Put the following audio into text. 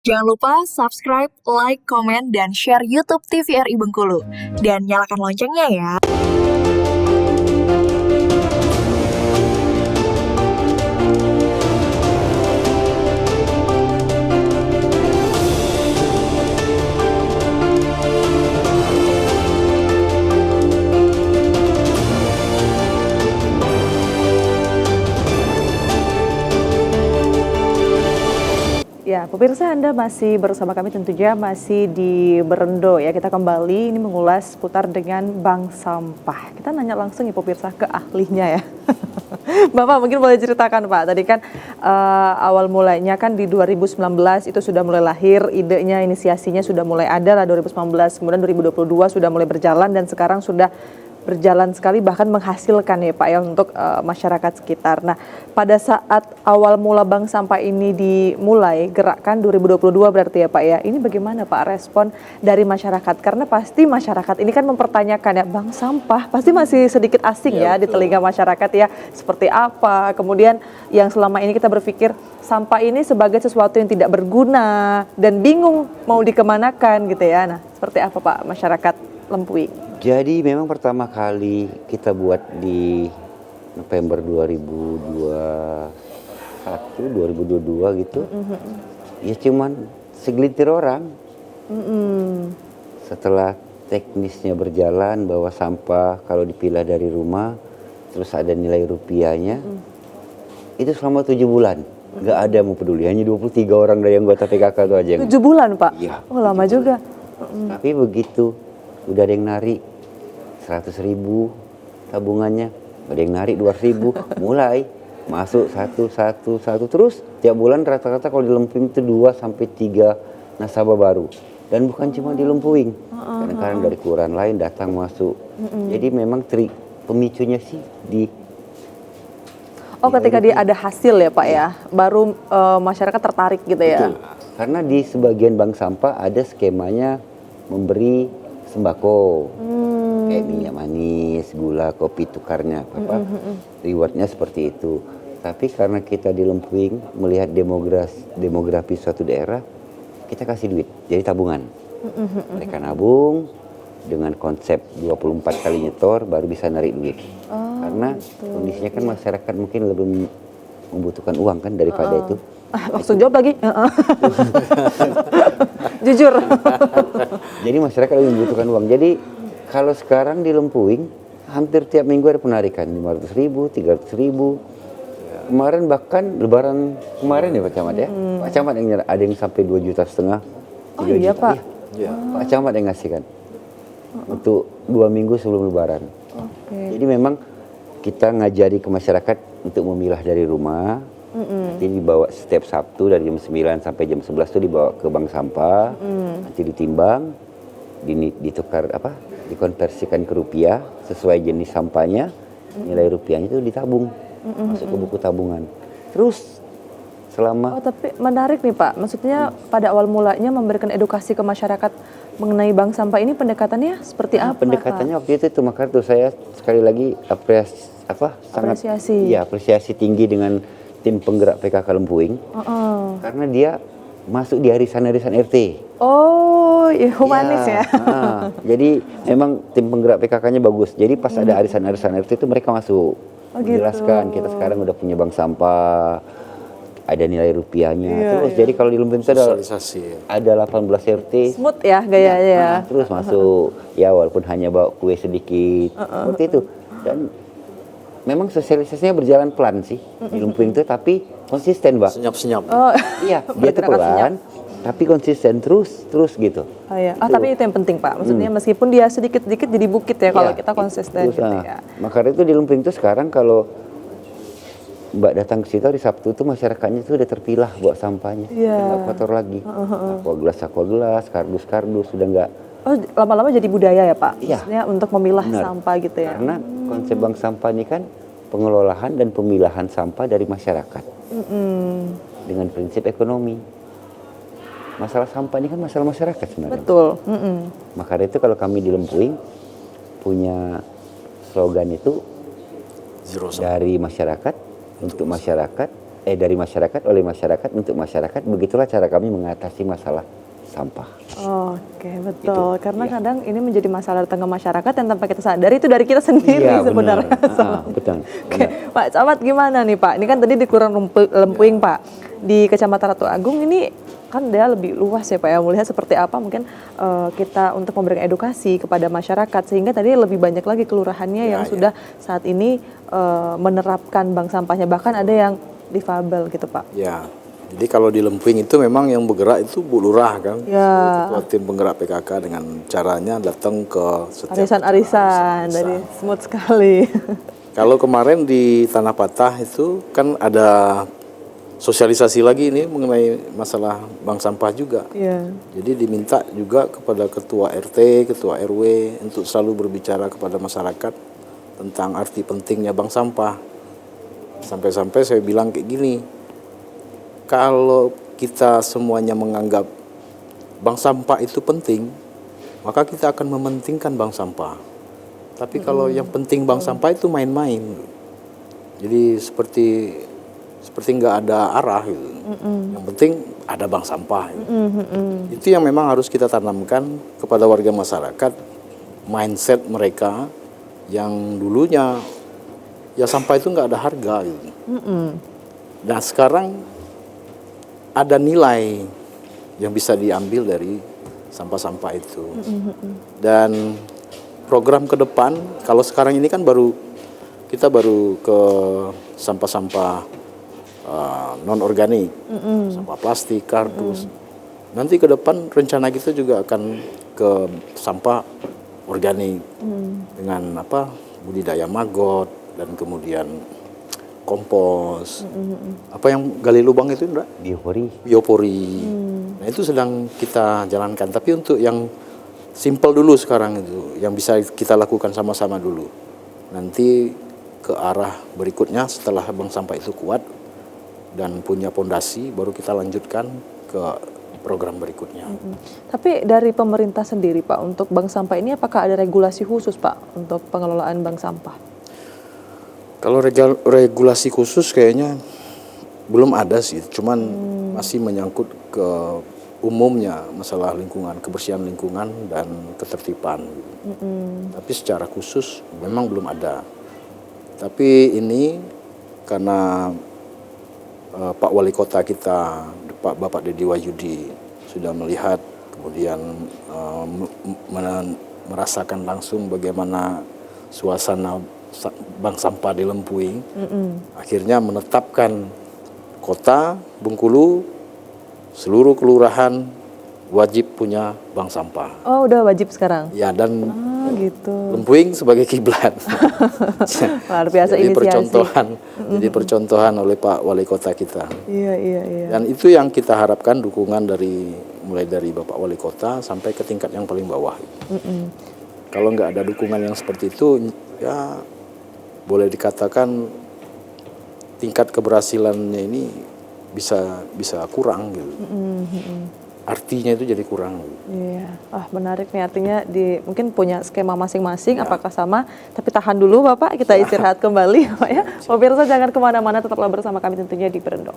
Jangan lupa subscribe, like, komen, dan share YouTube TVRI Bengkulu. Dan nyalakan loncengnya ya. Ya, pemirsa, Anda masih bersama kami tentunya masih di Berendo ya. Kita kembali ini mengulas seputar dengan bank sampah. Kita nanya langsung ya pemirsa ke ahlinya ya. Bapak mungkin boleh ceritakan Pak, tadi kan awal mulainya kan di 2019 itu sudah mulai lahir, idenya, inisiasinya sudah mulai ada lah 2019, kemudian 2022 sudah mulai berjalan dan sekarang sudah berjalan sekali bahkan menghasilkan ya Pak ya untuk masyarakat sekitar. Nah, pada saat awal mula bank sampah ini dimulai gerakan 2022 berarti ya Pak ya. Ini bagaimana Pak respon dari masyarakat? Karena pasti masyarakat ini kan mempertanyakan ya, bank sampah pasti masih sedikit asing ya di telinga masyarakat ya. Seperti apa? Kemudian yang selama ini kita berpikir sampah ini sebagai sesuatu yang tidak berguna dan bingung mau dikemanakan gitu ya. Nah, seperti apa Pak masyarakat Lempuing? Jadi memang pertama kali kita buat di November 2022 gitu. Ya cuman segelintir orang. Setelah teknisnya berjalan bahwa sampah kalau dipilah dari rumah terus ada nilai rupiahnya. Itu selama 7 bulan. Nggak ada yang mau peduli, hanya 23 orang dari anggota PKK itu aja. 7 bulan Pak? Iya. Oh lama juga. Tapi begitu udah ada yang narik 100.000 tabungannya, ada yang narik 200.000, mulai masuk satu terus tiap bulan rata-rata kalau di Lempuing itu 2 sampai 3 nasabah baru. Dan bukan cuma di Lempuing, kadang-kadang dari kelurahan lain datang masuk. Jadi memang pemicunya sih di ketika dia ada hasil ya Pak ya, baru masyarakat tertarik gitu ya. Betul. Karena di sebagian bank sampah ada skemanya memberi sembako. Kayak minyak manis, gula, kopi, tukarnya rewardnya seperti itu. Tapi karena kita di Lempuing melihat demografi suatu daerah, kita kasih duit jadi tabungan. Mereka nabung dengan konsep 24 kali nyetor baru bisa narik duit. Karena kondisinya kan masyarakat mungkin lebih membutuhkan uang kan daripada itu. Langsung jawab lagi. Jujur. Jadi masyarakat lebih membutuhkan uang. Jadi kalau sekarang di Lempuing hampir tiap minggu ada penarikan 500.000, 300.000. Kemarin bahkan Lebaran kemarin ya Pak Camat ya. Pak Camat yang ada yang sampai 2,5 juta, 3 iya juta. Pak. Iya. Pak Camat yang ngasihkan untuk 2 minggu sebelum Lebaran. Jadi memang kita ngajari ke masyarakat untuk memilah dari rumah. Jadi dibawa setiap Sabtu dari jam 9 sampai jam 11 itu dibawa ke bank sampah. Nanti ditimbang, ditukar dikonversikan ke rupiah sesuai jenis sampahnya, nilai rupiahnya itu ditabung, masuk ke buku tabungan. Terus selama Tapi menarik nih Pak, maksudnya pada awal mulanya memberikan edukasi ke masyarakat mengenai bank sampah ini pendekatannya seperti apa? Pendekatannya waktu itu makanya tuh saya sekali lagi apresiasi tinggi dengan tim penggerak PKK Lempuing, karena dia masuk di arisan-arisan RT. Oh, ya, humanis ya. Jadi memang tim penggerak PKK-nya bagus. Jadi pas ada arisan-arisan RT itu mereka masuk. Menjelaskan kita sekarang udah punya bank sampah, ada nilai rupiahnya. Terus jadi kalau di Lempuing itu ada 18 RT. Smooth ya gayanya. Terus masuk ya walaupun hanya bawa kue sedikit. Seperti itu. Dan memang sosialisasinya berjalan pelan sih di Lempuing itu, tapi konsisten, Mbak. Senyap-senyap. Iya, dia tuh pelan, tapi konsisten terus gitu. Iya. Tapi itu yang penting Pak. Maksudnya meskipun dia sedikit-sedikit jadi bukit ya kalau kita konsisten. Terus, Makanya itu di Lempuing itu sekarang kalau Mbak datang ke situ hari Sabtu tuh masyarakatnya tuh udah terpilah buat sampahnya, nggak kotor lagi. Aqua gelas, kardus sudah nggak. Lama-lama jadi budaya ya Pak? Iya. Maksudnya untuk memilah sampah gitu ya? Karena konsep bank sampah ini kan pengelolaan dan pemilahan sampah dari masyarakat. Dengan prinsip ekonomi. Masalah sampah ini kan masalah masyarakat sebenarnya. Betul. Maka itu kalau kami di Lempuing punya slogan itu dari masyarakat, untuk masyarakat, dari masyarakat, oleh masyarakat, untuk masyarakat. Begitulah cara kami mengatasi masalah sampah. Oke, betul. Itu, Karena iya. kadang ini menjadi masalah di tengah masyarakat yang tanpa kita sadari itu dari kita sendiri Iya, sebenarnya. benar. Betul. Oke, Pak Camat gimana nih Pak? Ini kan tadi di Kelurahan Lempuing Pak, di Kecamatan Ratu Agung ini kan dia lebih luas ya Pak ya, melihat seperti apa mungkin kita untuk memberikan edukasi kepada masyarakat sehingga tadi lebih banyak lagi kelurahannya yang sudah saat ini menerapkan bank sampahnya, bahkan ada yang difabel gitu Pak. Ya, jadi kalau di Lempuing itu memang yang bergerak itu Bu Lurah kan, Ya. ketua tim penggerak PKK dengan caranya datang ke setiap Arisan-arisan dari smooth sekali. Kalau kemarin di Tanah Patah itu kan ada sosialisasi lagi ini mengenai masalah bank sampah juga. Iya. Jadi diminta juga kepada ketua RT, ketua RW untuk selalu berbicara kepada masyarakat tentang arti pentingnya bank sampah. Sampai-sampai saya bilang kayak gini, kalau kita semuanya menganggap bank sampah itu penting, maka kita akan mementingkan bank sampah. Tapi kalau yang penting bank sampah itu main-main. Jadi seperti nggak ada arah gitu. Yang penting ada bank sampah. Gitu. Itu yang memang harus kita tanamkan kepada warga masyarakat, mindset mereka yang dulunya ya sampah itu nggak ada harga gitu. Nah sekarang ada nilai yang bisa diambil dari sampah-sampah itu. Dan program ke depan, kalau sekarang ini kan kita baru ke sampah-sampah non organik, sampah plastik, kardus. Nanti ke depan rencana kita juga akan ke sampah organik dengan budidaya maggot dan kemudian kompos. Apa yang gali lubang itu, Indra? Biopori. Biopori. Nah itu sedang kita jalankan. Tapi untuk yang simple dulu sekarang itu, yang bisa kita lakukan sama-sama dulu. Nanti ke arah berikutnya setelah bank sampah itu kuat dan punya pondasi, baru kita lanjutkan ke program berikutnya. Tapi dari pemerintah sendiri Pak, untuk bank sampah ini apakah ada regulasi khusus Pak untuk pengelolaan bank sampah? Kalau regulasi khusus kayaknya belum ada sih, cuman masih menyangkut ke umumnya masalah lingkungan, kebersihan lingkungan dan ketertiban. Tapi secara khusus memang belum ada. Tapi ini karena Pak Wali Kota kita, Bapak Deddy Wahyudi sudah melihat, kemudian merasakan langsung bagaimana suasana bank sampah di Lempuing, akhirnya menetapkan kota Bengkulu, seluruh kelurahan wajib punya bank sampah. Oh udah wajib sekarang? Ya, dan gitu. Lempuing sebagai kiblat. Luar biasa jadi inisiasi. jadi percontohan oleh Pak Wali Kota kita. Iya. Dan itu yang kita harapkan dukungan mulai dari Bapak Wali Kota sampai ke tingkat yang paling bawah. Kalau nggak ada dukungan yang seperti itu, ya boleh dikatakan tingkat keberhasilannya ini bisa kurang gitu. Artinya itu jadi kurang. Iya, menarik nih, artinya mungkin punya skema masing-masing, apakah sama? Tapi tahan dulu Bapak, kita istirahat kembali Pak ya. Pemirsa jangan kemana-mana, tetaplah bersama kami tentunya di Berendo.